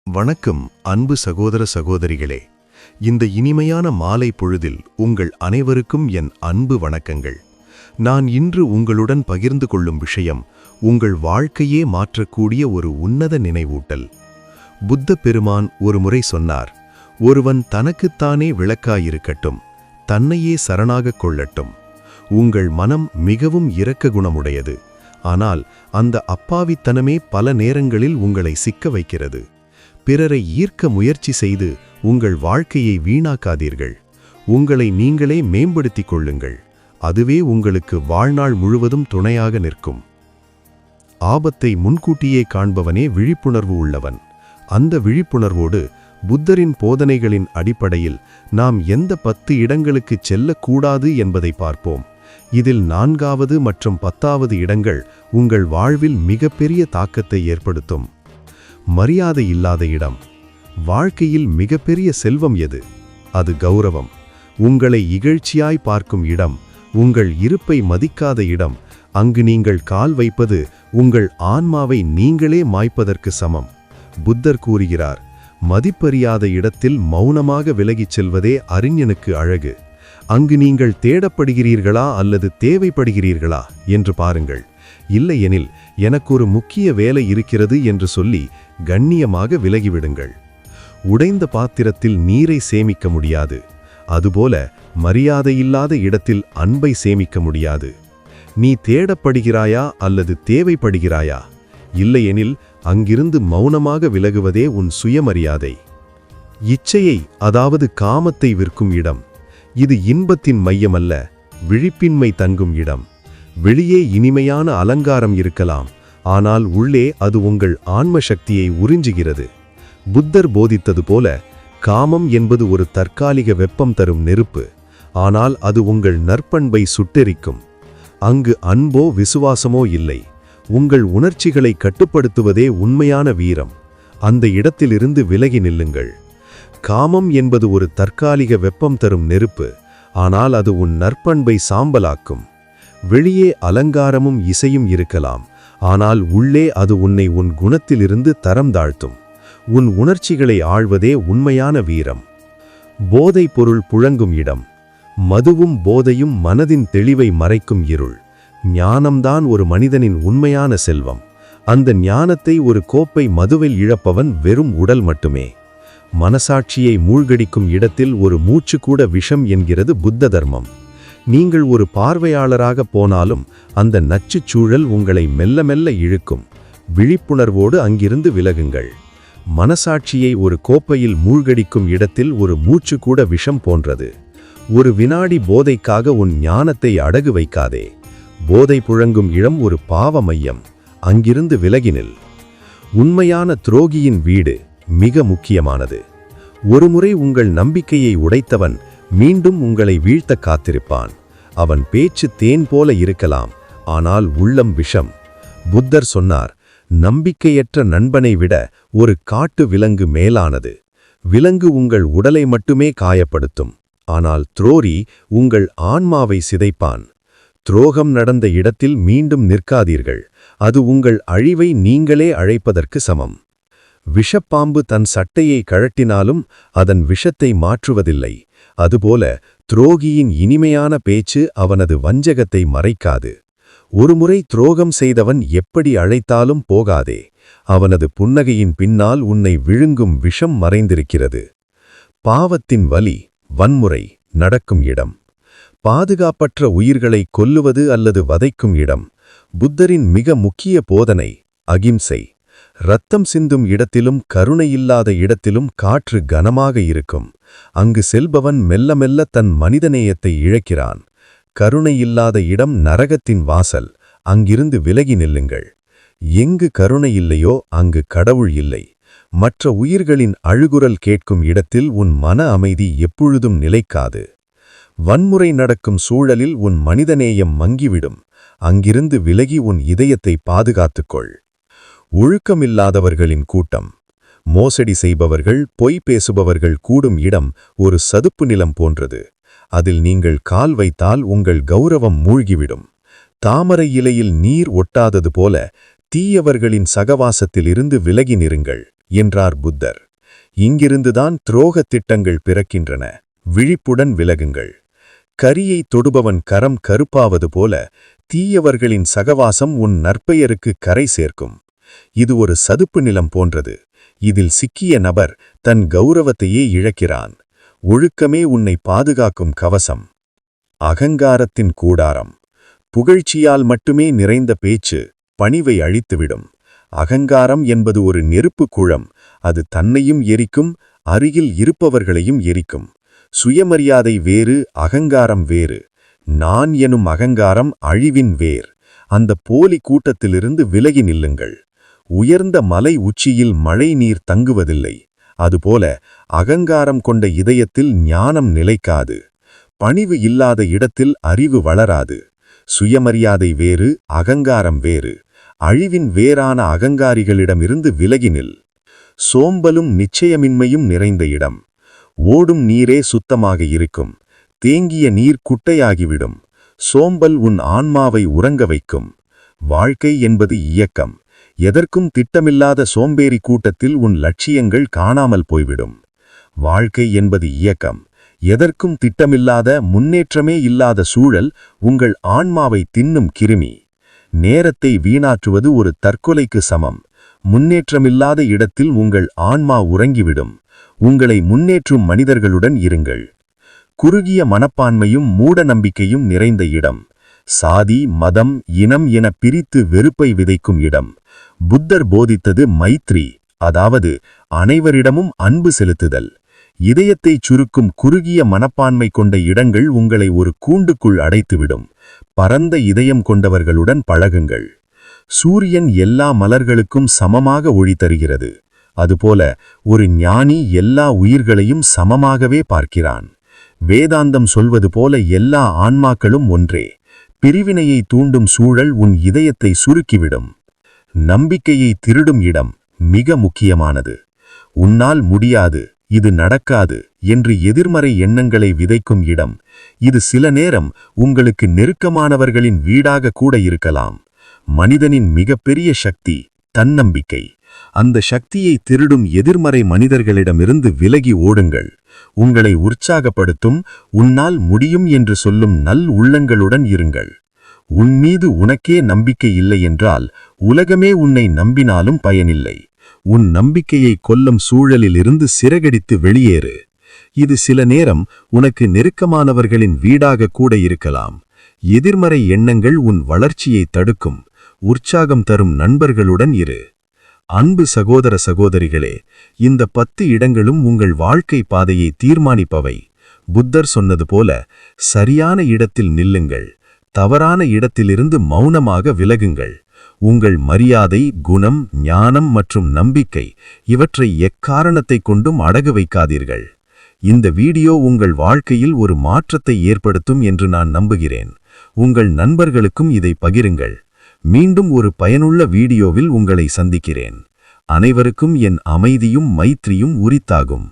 வணக்கம் அன்பு சகோதர சகோதரிகளே. இந்த இனிமையான மாலை பொழுதில் உங்கள் அனைவருக்கும் என் அன்பு வணக்கங்கள். நான் இன்று உங்களுடன் பகிர்ந்து கொள்ளும் விஷயம் உங்கள் வாழ்க்கையே மாற்றக்கூடிய ஒரு உன்னத நினைவூட்டல். புத்த பெருமான் ஒருமுறை சொன்னார், ஒருவன் தனக்குத்தானே விளக்காயிருக்கட்டும், தன்னையே சரணாகக் கொள்ளட்டும். உங்கள் மனம் மிகவும் இரக்க குணமுடையது, ஆனால் அந்த அப்பாவித்தனமே பல நேரங்களில் உங்களை சிக்க வைக்கிறது. பிறரை ஈர்க்க முயற்சி செய்து உங்கள் வாழ்க்கையை வீணாக்காதீர்கள். உங்களை நீங்களே மேம்படுத்திக் கொள்ளுங்கள். அதுவே உங்களுக்கு வாழ்நாள் முழுவதும் துணையாக நிற்கும். ஆபத்தை முன்கூட்டியே காண்பவனே விழிப்புணர்வு உள்ளவன். அந்த விழிப்புணர்வோடு புத்தரின் போதனைகளின் அடிப்படையில் நாம் எந்த 10 இடங்களுக்குச் செல்லக்கூடாது என்பதை பார்ப்போம். இதில் 4வது மற்றும் 10வது இடங்கள் உங்கள் வாழ்வில் மிகப்பெரிய தாக்கத்தை ஏற்படுத்தும். மரியாதை இல்லாத இடம். வாழ்க்கையில் மிகப்பெரிய செல்வம் எது? அது கௌரவம். உங்களை இகழ்ச்சியாய் பார்க்கும் இடம், உங்கள் இருப்பை மதிக்காத இடம், அங்கு நீங்கள் கால் வைப்பது உங்கள் ஆன்மாவை நீங்களே மாய்ப்பதற்கு சமம். புத்தர் கூறுகிறார், மதிப்பறியாத இடத்தில் மௌனமாக விலகிச் செல்வதே அறிஞனுக்கு அழகு. அங்கு நீங்கள் தேடப்படுகிறீர்களா அல்லது தேவைப்படுகிறீர்களா என்று பாருங்கள். இல்லையெனில் எனக்கு ஒரு முக்கிய வேலை இருக்கிறது என்று சொல்லி கண்ணியமாக விலகிவிடுங்கள். உடைந்த பாத்திரத்தில் நீரை சேமிக்க முடியாது, அதுபோல மரியாதையில்லாத இடத்தில் அன்பை சேமிக்க முடியாது. நீ தேடப்படுகிறாயா அல்லது தேவைப்படுகிறாயா? இல்லையெனில் அங்கிருந்து மௌனமாக விலகுவதே உன் சுயமரியாதை. இச்சையை, அதாவது காமத்தை விற்கும் இடம். இது இன்பத்தின் மையமல்ல, விழிப்பின்மை தங்கும் இடம். வெளியே இனிமையான அலங்காரம் இருக்கலாம், ஆனால் உள்ளே அது உங்கள் ஆன்ம சக்தியை உறிஞ்சுகிறது. புத்தர் போதித்தது போல, காமம் என்பது ஒரு தற்காலிக வெப்பம் தரும் நெருப்பு, ஆனால் அது உங்கள் நற்பண்பை சுட்டெரிக்கும். அங்கு அன்போ விசுவாசமோ இல்லை. உங்கள் உணர்ச்சிகளை கட்டுப்படுத்துவதே உண்மையான வீரம். அந்த இடத்திலிருந்து விலகி நில்லுங்கள். காமம் என்பது ஒரு தற்காலிக வெப்பம் தரும் நெருப்பு, ஆனால் அது உன் நற்பண்பை சாம்பலாக்கும். வெளியே அலங்காரமும் இசையும் இருக்கலாம், ஆனால் உள்ளே அது உன்னை உன் குணத்திலிருந்து தரம் தாழ்த்தும். உன் உணர்ச்சிகளை ஆள்வதே உண்மையான வீரம். போதைப் பொருள் புழங்கும் இடம். மதுவும் போதையும் மனதின் தெளிவை மறைக்கும் இருள். ஞானம்தான் ஒரு மனிதனின் உண்மையான செல்வம். அந்த ஞானத்தை ஒரு கோப்பை மதுவில் இழப்பவன் வெறும் உடல் மட்டுமே. மனசாட்சியை மூழ்கடிக்கும் இடத்தில் ஒரு மூச்சு கூட விஷம் என்கிறது புத்த தர்மம். நீங்கள் ஒரு பார்வையாளராக போனாலும் அந்த நச்சுச் சூழல் உங்களை மெல்ல மெல்ல இழுக்கும். விழிப்புணர்வோடு அங்கிருந்து விலகுங்கள். மனசாட்சியை ஒரு கோப்பையில் மூழ்கடிக்கும் இடத்தில் ஒரு மூச்சு கூட விஷம் போன்றது. ஒரு வினாடி போதைக்காக உன் ஞானத்தை அடகு வைக்காதே. போதை புழங்கும் இடம் ஒரு பாவ மையம். அங்கிருந்து விலகினில். உண்மையான துரோகியின் வீடு மிக முக்கியமானது. ஒருமுறை உங்கள் நம்பிக்கையை உடைத்தவன் மீண்டும் உங்களை வீழ்த்த காத்திருப்பான். அவன் பேச்சு தேன் போல இருக்கலாம், ஆனால் உள்ளம் விஷம். புத்தர் சொன்னார், நம்பிக்கையற்ற நண்பனை விட ஒரு காட்டு விலங்கு மேலானது. விலங்கு உங்கள் உடலை மட்டுமே காயப்படுத்தும், ஆனால் துரோரி உங்கள் ஆன்மாவை சிதைப்பான். துரோகம் நடந்த இடத்தில் மீண்டும் நிற்காதீர்கள். அது உங்கள் அழிவை நீங்களே அழைப்பதற்கு சமம். விஷப்பாம்பு தன் சட்டையை கழட்டினாலும் அதன் விஷத்தை மாற்றுவதில்லை. அதுபோல துரோகியின் இனிமையான பேச்சு அவனது வஞ்சகத்தை மறைக்காது. ஒருமுறை துரோகம் செய்தவன் எப்படி அழைத்தாலும் போகாதே. அவனது புன்னகையின் பின்னால் உன்னை விழுங்கும் விஷம் மறைந்திருக்கிறது. பாவத்தின் வலி, வன்முறை நடக்கும் இடம். பாதுகாப்பற்ற உயிர்களை கொல்லுவது அல்லது வதைக்கும் இடம். புத்தரின் மிக முக்கிய போதனை அகிம்சை. இரத்தம் சிந்தும் இடத்திலும் கருணையில்லாத இடத்திலும் காற்று கனமாக இருக்கும். அங்கு செல்பவன் மெல்ல மெல்ல தன் மனிதநேயத்தை இழக்கிறான். கருணையில்லாத இடம் நரகத்தின் வாசல். அங்கிருந்து விலகி நில்லுங்கள். எங்கு கருணை இல்லையோ அங்கு கடவுள் இல்லை. மற்ற உயிர்களின் அழுகுரல் கேட்கும் இடத்தில் உன் மன அமைதி எப்பொழுதும் நிலைக்காது. வன்முறை நடக்கும் சூழலில் உன் மனிதநேயம் மங்கிவிடும். அங்கிருந்து விலகி உன் இதயத்தை பாதுகாத்துக்கொள். ஒழுக்கமில்லாதவர்களின் கூட்டம். மோசடி செய்பவர்கள், பொய் பேசுபவர்கள் கூடும் இடம் ஒரு சதுப்பு நிலம் போன்றது. அதில் நீங்கள் கால் வைத்தால் உங்கள் கௌரவம் மூழ்கிவிடும். தாமரை இலையில் நீர் ஒட்டாதது போல தீயவர்களின் சகவாசத்திலிருந்து விலகி நிறுங்கள். என்றார் புத்தர். இங்கிருந்துதான் துரோகத் திட்டங்கள் பிறக்கின்றன. விழிப்புடன் விலகுங்கள். கரியை தொடுபவன் கரம் கருப்பாவது போல தீயவர்களின் சகவாசம் உன் நற்பெயருக்கு கரை சேர்க்கும். இது ஒரு சதுப்பு நிலம் போன்றது. இதில் சிக்கிய நபர் தன் கௌரவத்தையே இழக்கிறான். ஒழுக்கமே உன்னை பாதுகாக்கும் கவசம். அகங்காரத்தின் கூடாரம். புகழ்ச்சியால் மட்டுமே நிறைந்த பேச்சு பணிவை அழித்துவிடும். அகங்காரம் என்பது ஒரு நெருப்பு குழம். அது தன்னையும் எரிக்கும், அருகில் இருப்பவர்களையும் எரிக்கும். சுயமரியாதை வேறு, அகங்காரம் வேறு. நான் எனும் அகங்காரம் அழிவின் வேர். அந்த போலி கூட்டத்திலிருந்து விலகி நில்லுங்கள். உயர்ந்த மலை உச்சியில் மழை நீர் தங்குவதில்லை. அதுபோல அகங்காரம் கொண்ட இதயத்தில் ஞானம் நிலைக்காது. பணிவு இல்லாத இடத்தில் அறிவு வளராது. சுயமரியாதை வேறு, அகங்காரம் வேறு. அழிவின் வேறான அகங்காரிகளிடமிருந்து விலகினில். சோம்பலும் நிச்சயமின்மையும் நிறைந்த இடம். ஓடும் நீரே சுத்தமாக இருக்கும். தேங்கிய நீர் குட்டையாகிவிடும். சோம்பல் உன் ஆன்மாவை உறங்க வைக்கும். வாழ்க்கை என்பது இயக்கம். எதற்கும் திட்டமில்லாத சோம்பேறி கூட்டத்தில் உன் லட்சியங்கள் காணாமல் போய்விடும். வாழ்க்கை என்பது இயக்கம். எதற்கும் திட்டமில்லாத, முன்னேற்றமே இல்லாத சூழல் உங்கள் ஆன்மாவை தின்னும் கிருமி. நேரத்தை வீணாற்றுவது ஒரு தற்கொலைக்கு சமம். முன்னேற்றமில்லாத இடத்தில் உங்கள் ஆன்மா உறங்கிவிடும். உங்களை முன்னேற்றும் மனிதர்களுடன் இருங்கள். குறுகிய மனப்பான்மையும் மூட நம்பிக்கையும் நிறைந்த இடம். சாதி, மதம், இனம் என பிரித்து வெறுப்பை விதைக்கும் இடம். புத்தர் போதித்தது மைத்ரி, அதாவது அனைவரிடமும் அன்பு செலுத்துதல். இதயத்தைச் சுருக்கும் குறுகிய மனப்பான்மை கொண்ட இடங்கள் உங்களை ஒரு கூண்டுக்குள் அடைத்துவிடும். பரந்த இதயம் கொண்டவர்களுடன் பழகுங்கள். சூரியன் எல்லா மலர்களுக்கும் சமமாக ஒளி தருகிறது. அதுபோல ஒரு ஞானி எல்லா உயிர்களையும் சமமாகவே பார்க்கிறான். வேதாந்தம் சொல்வது போல எல்லா ஆன்மாக்களும் ஒன்றே. பிரிவினையை தூண்டும் சூழல் உன் இதயத்தை சுருக்கிவிடும். நம்பிக்கையை திருடும் இடம் மிக முக்கியமானது. உன்னால் முடியாது, இது நடக்காது என்று எதிர்மறை எண்ணங்களை விதைக்கும் இடம். இது சில நேரம் உங்களுக்கு நெருக்கமானவர்களின் வீடாக கூட இருக்கலாம். மனிதனின் மிகப்பெரிய சக்தி தன்னம்பிக்கை. அந்த சக்தியை திருடும் எதிர்மறை மனிதர்களிடமிருந்து விலகி ஓடுங்கள். உங்களை உற்சாகப்படுத்தும், உன்னால் முடியும் என்று சொல்லும் நல் உள்ளங்களுடன் இருங்கள். உன்மீது உனக்கே நம்பிக்கை இல்லை என்றால் உலகமே உன்னை நம்பினாலும் பயனில்லை. உன் நம்பிக்கையை கொல்லும் சூழலிலிருந்து சிறகடித்து வெளியேறு. இது சில நேரம் உனக்கு நெருக்கமானவர்களின் வீடாக கூட இருக்கலாம். எதிர்மறை எண்ணங்கள் உன் வளர்ச்சியை தடுக்கும். உற்சாகம் தரும் நண்பர்களுடன் இரு. அன்பு சகோதர சகோதரிகளே, இந்த 10 இடங்களும் உங்கள் வாழ்க்கை பாதையை தீர்மானிப்பவை. புத்தர் சொன்னது போல சரியான இடத்தில் நில்லுங்கள். தவறான இடத்திலிருந்து மௌனமாக விலகுங்கள். உங்கள் மரியாதை, குணம், ஞானம் மற்றும் நம்பிக்கை இவற்றை எக்காரணத்தை கொண்டும் அடகு வைக்காதீர்கள். இந்த வீடியோ உங்கள் வாழ்க்கையில் ஒரு மாற்றத்தை ஏற்படுத்தும் என்று நான் நம்புகிறேன். உங்கள் நண்பர்களுக்கும் இதை பகிருங்கள். மீண்டும் ஒரு பயனுள்ள வீடியோவில் உங்களை சந்திக்கிறேன். அனைவருக்கும் என் அமைதியும் மைத்ரியும் உரித்தாகும்.